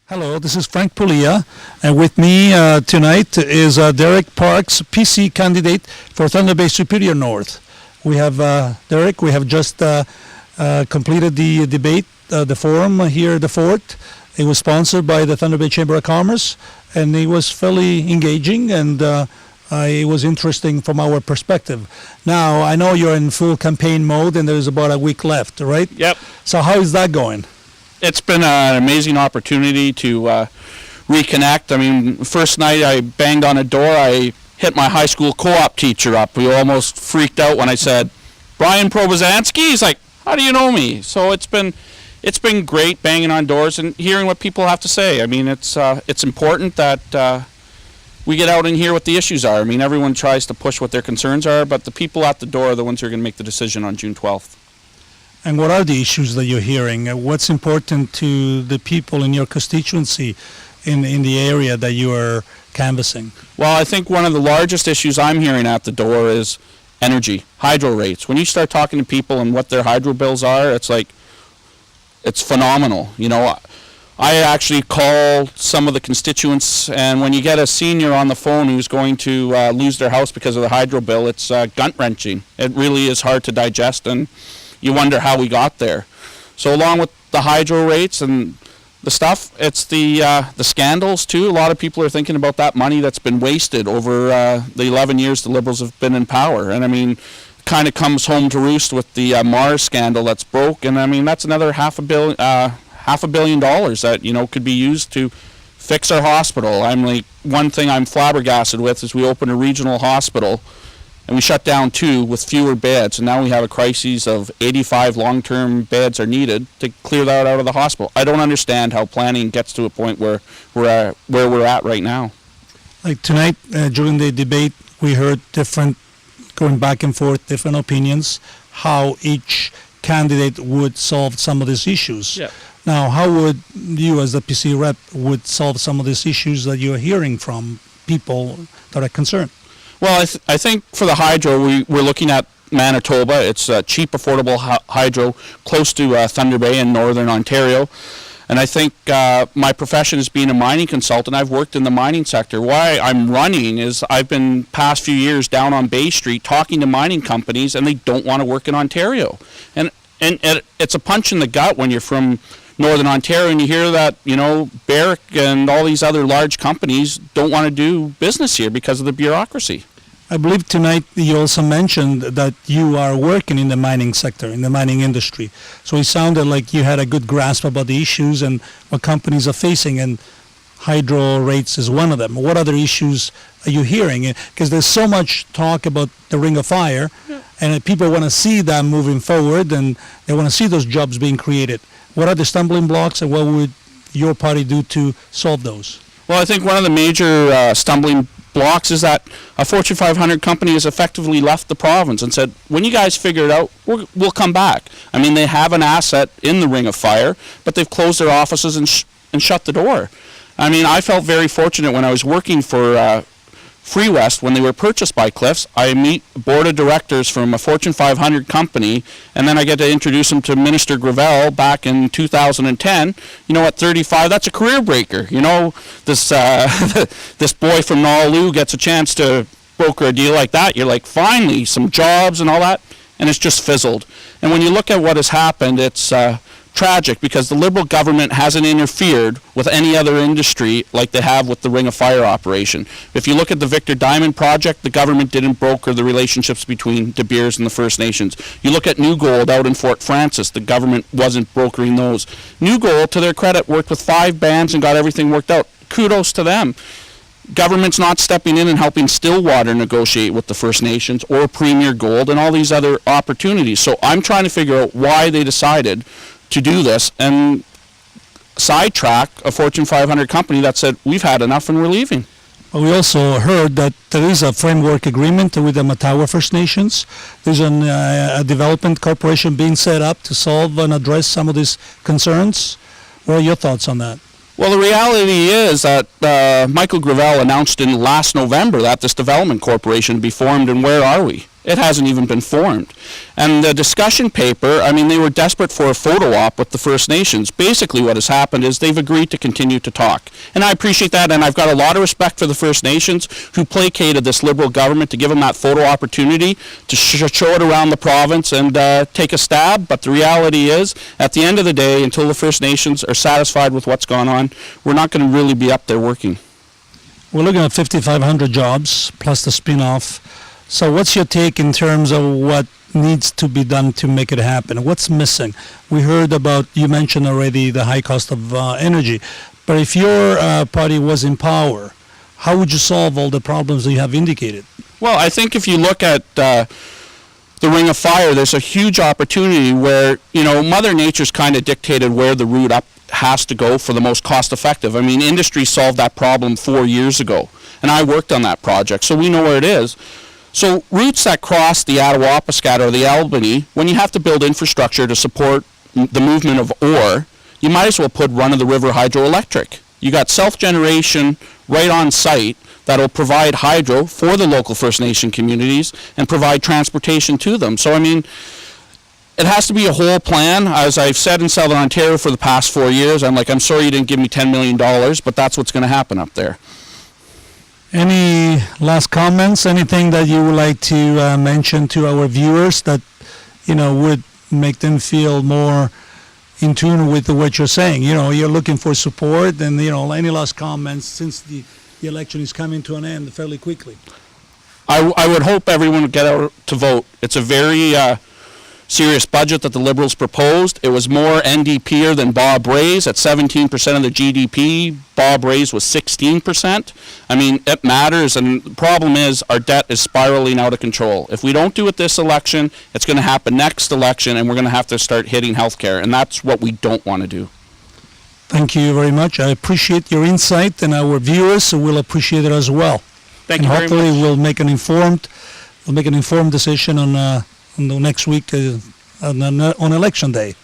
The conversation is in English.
Hello, this is Frank Pulia, and with me tonight is Derek Parks, PC candidate for Thunder Bay Superior North. We have Derek. We have just completed the debate, the forum here at the fort. It was sponsored by the Thunder Bay Chamber of Commerce, and it was fairly engaging, and it was interesting from our perspective. Now, I know you're in full campaign mode, and there's about a week left, right? Yep. So how is that going? It's been an amazing opportunity to reconnect. I mean, first night I banged on a door, I hit my high school co-op teacher up. We almost freaked out when I said, "Brian Probozanski?" He's like, "How do you know me?" So it's been great banging on doors and hearing what people have to say. I mean, it's important that we get out and hear what the issues are. I mean, everyone tries to push what their concerns are, but the people at the door are the ones who are going to make the decision on June 12th. And what are the issues that you're hearing? What's important to the people in your constituency in the area that you are canvassing? Well, I think one of the largest issues I'm hearing at the door is energy, hydro rates. When you start talking to people and what their hydro bills are, it's like, it's phenomenal. You know, I actually call some of the constituents, and when you get a senior on the phone who's going to lose their house because of the hydro bill, it's gut-wrenching. It really is hard to digest, and you wonder how we got there. So along with the hydro rates and the stuff, it's the scandals too. A lot of people are thinking about that money that's been wasted over the 11 years the Liberals have been in power. And I mean, kind of comes home to roost with the Mars scandal that's broke. And I mean, that's another $500 million that, you know, could be used to fix our hospital. I'm like, one thing I'm flabbergasted with is we opened a regional hospital and we shut down 2 with fewer beds, and now we have a crisis of 85 long-term beds are needed to clear that out of the hospital. I don't understand how planning gets to a point where we're at right now. Like tonight, during the debate, we heard different, going back and forth, different opinions, how each candidate would solve some of these issues. Yeah. Now, how would you, as the PC rep, would solve some of these issues that you're hearing from people that are concerned? Well, I think for the hydro, we're looking at Manitoba. It's cheap, affordable hydro close to Thunder Bay in northern Ontario. And I think my profession is being a mining consultant. I've worked in the mining sector. Why I'm running is I've been past few years down on Bay Street talking to mining companies, and they don't want to work in Ontario. And it's a punch in the gut when you're from Northern Ontario and you hear that, you know, Barrick and all these other large companies don't want to do business here because of the bureaucracy. I believe tonight you also mentioned that you are working in the mining sector, in the mining industry. So it sounded like you had a good grasp about the issues and what companies are facing, and hydro rates is one of them. What other issues are you hearing? Because there's so much talk about the Ring of Fire, and people want to see that moving forward, and they want to see those jobs being created. What are the stumbling blocks, and what would your party do to solve those? Well, I think one of the major stumbling blocks is that a Fortune 500 company has effectively left the province and said, when you guys figure it out, we'll come back. I mean, they have an asset in the Ring of Fire, but they've closed their offices and shut the door. I mean, I felt very fortunate when I was working for Free West, when they were purchased by Cliffs. I meet a board of directors from a Fortune 500 company, and then I get to introduce them to Minister Gravel back in 2010. You know, at 35, that's a career breaker. You know, this this boy from Naulu gets a chance to broker a deal like that. You're like, finally, some jobs and all that, and it's just fizzled. And when you look at what has happened, it's tragic, because the Liberal government hasn't interfered with any other industry like they have with the Ring of Fire operation. If you look at the Victor Diamond project, the government didn't broker the relationships between De Beers and the First Nations. You look at New Gold out in Fort Frances, the government wasn't brokering those. New Gold, to their credit, worked with 5 bands and got everything worked out. Kudos to them. Government's not stepping in and helping Stillwater negotiate with the First Nations or Premier Gold and all these other opportunities. So I'm trying to figure out why they decided to do this and sidetrack a Fortune 500 company that said, we've had enough and we're leaving. Well, we also heard that there is a framework agreement with the Matawa First Nations. There's a development corporation being set up to solve and address some of these concerns. What are your thoughts on that? Well, the reality is that Michael Gravel announced in last November that this development corporation would be formed, and where are we? It hasn't even been formed. And the discussion paper, I mean, they were desperate for a photo op with the First Nations. Basically what has happened is they've agreed to continue to talk. And I appreciate that, and I've got a lot of respect for the First Nations who placated this Liberal government to give them that photo opportunity to show it around the province and take a stab. But the reality is, at the end of the day, until the First Nations are satisfied with what's gone on, we're not going to really be up there working. We're looking at 5,500 jobs plus the spin-off. So what's your take in terms of what needs to be done to make it happen? What's missing? We heard about, you mentioned already the high cost of energy, but if your party was in power, how would you solve all the problems that you have indicated? Well, I think if you look at the Ring of Fire, there's a huge opportunity where, you know, Mother Nature's kind of dictated where the route up has to go for the most cost effective. I mean, industry solved that problem 4 years ago, and I worked on that project, so we know where it is. So routes that cross the Attawapiskat or the Albany, when you have to build infrastructure to support the movement of ore, you might as well put run-of-the-river hydroelectric. You got self-generation right on site that'll provide hydro for the local First Nation communities and provide transportation to them. So, I mean, it has to be a whole plan. As I've said in Southern Ontario for the past 4 years, I'm sorry you didn't give me $10 million, but that's what's going to happen up there. Any last comments? Anything that you would like to mention to our viewers that, you know, would make them feel more in tune with what you're saying? You know, you're looking for support, and, you know, any last comments since the election is coming to an end fairly quickly? I would hope everyone would get out to vote. It's a very serious budget that the Liberals proposed. It was more NDPer than Bob Rae's at 17% of the GDP. Bob Rae's was 16%. I mean, it matters, and the problem is our debt is spiraling out of control. If we don't do it this election, it's going to happen next election, and we're going to have to start hitting healthcare, and that's what we don't want to do. Thank you very much. I appreciate your insight, and our viewers will appreciate it as well. Thank you very much. Hopefully we'll make an informed decision on the next week on election day.